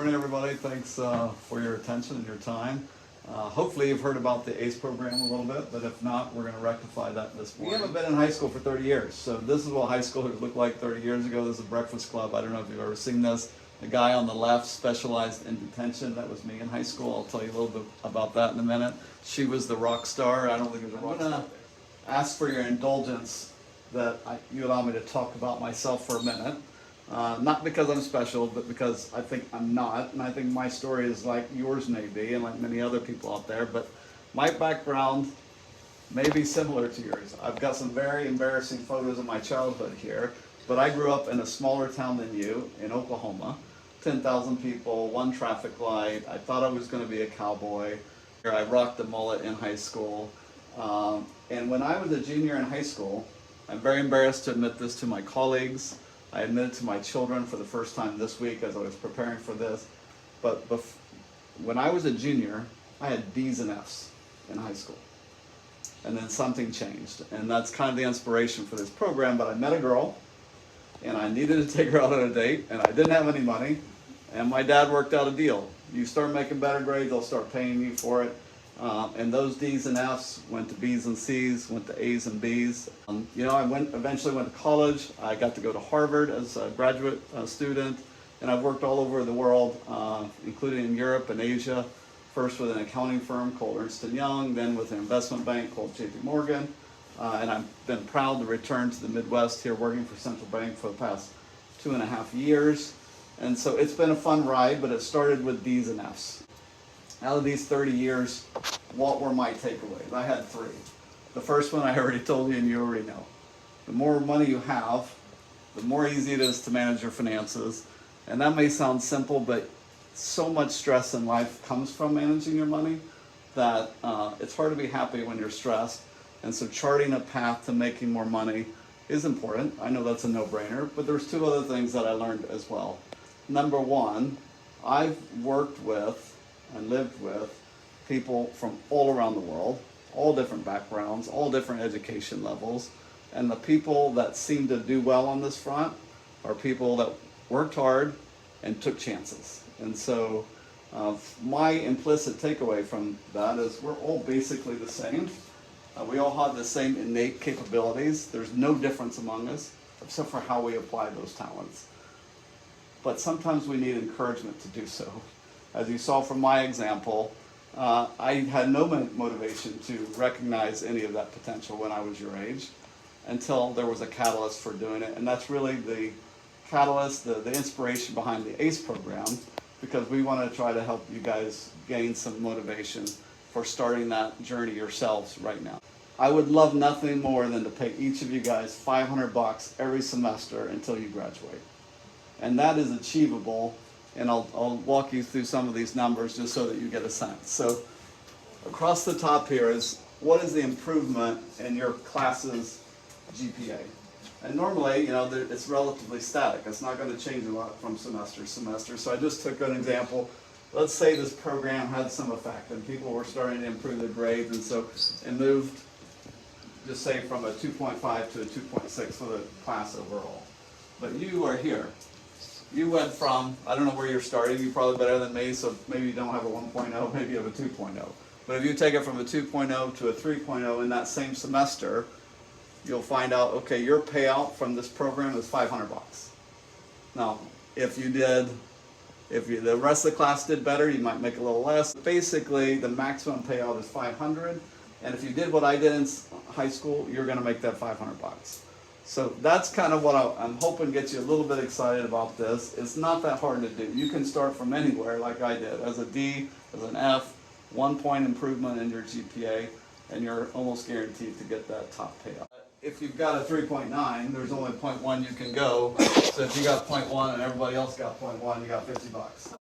morning, everybody. Thanks for your attention and your time. Hopefully you've heard about the ACE program a little bit, but if not, we're going to rectify that this morning. We haven't been in high school for 30 years, so this is what high schoolers looked like 30 years ago. This is Breakfast Club. I don't know if you've ever seen this. The guy on the left specialized in detention. That was me in high school. I'll tell you a little bit about that in a minute. She was the rock star. I don't think there's a rock star. I'm going to ask for your indulgence that you allow me to talk about myself for a minute. Not because I'm special, but because I think I'm not, and I think my story is like yours may be, and like many other people out there, but my background may be similar to yours. I've got some very embarrassing photos of my childhood here, but I grew up in a smaller town than you, in Oklahoma, 10,000 people, one traffic light. I thought I was going to be a cowboy. I rocked the mullet in high school, and when I was a junior in high school, I'm very embarrassed to admit this to my colleagues. I admitted to my children for the first time this week as I was preparing for this, but when I was a junior, I had D's and F's in high school. And then something changed, and that's kind of the inspiration for this program, but I met a girl, and I needed to take her out on a date, and I didn't have any money, and my dad worked out a deal. You start making better grades, they'll start paying you for it. And those D's and F's went to B's and C's, went to A's and B's. I eventually went to college. I got to go to Harvard as a graduate student, and I've worked all over the world, including in Europe and Asia. First with an accounting firm called Ernst & Young, then with an investment bank called JP Morgan. And I've been proud to return to the Midwest here working for Central Bank for the past 2.5 years. And so it's been a fun ride, but it started with D's and F's. Out of these 30 years, what were my takeaways? I had 3. The first one I already told you, and you already know. The more money you have, the more easy it is to manage your finances. And that may sound simple, but so much stress in life comes from managing your money that it's hard to be happy when you're stressed. And so charting a path to making more money is important. I know that's a no-brainer, but there's 2 other things that I learned as well. Number 1, I've worked with and lived with people from all around the world, all different backgrounds, all different education levels, and the people that seem to do well on this front are people that worked hard and took chances. And so my implicit takeaway from that is we're all basically the same. We all have the same innate capabilities. There's no difference among us except for how we apply those talents. But sometimes we need encouragement to do so. As you saw from my example, I had no motivation to recognize any of that potential when I was your age until there was a catalyst for doing it. And that's really the catalyst, the inspiration behind the ACE program, because we want to try to help you guys gain some motivation for starting that journey yourselves right now. I would love nothing more than to pay each of you guys $500 every semester until you graduate. And that is achievable. And I'll walk you through some of these numbers just so that you get a sense. So across the top here is what is the improvement in your class's GPA? And normally, it's relatively static. It's not going to change a lot from semester to semester. So I just took an example. Let's say this program had some effect and people were starting to improve their grades, and so it moved, just say, from a 2.5 to a 2.6 for the class overall. But you are here. You went from, I don't know where you're starting, you're probably better than me, so maybe you don't have a 1.0, maybe you have a 2.0. But if you take it from a 2.0 to a 3.0 in that same semester, you'll find out, okay, your payout from this program is $500. Now, if the rest of the class did better, you might make a little less. Basically, the maximum payout is $500, and if you did what I did in high school, you're going to make that $500. So that's kind of what I'm hoping gets you a little bit excited about this. It's not that hard to do. You can start from anywhere like I did, as a D, as an F, 1 point improvement in your GPA, and you're almost guaranteed to get that top payout. If you've got a 3.9, there's only 0.1 you can go. So if you got 0.1 and everybody else got 0.1, you got $50.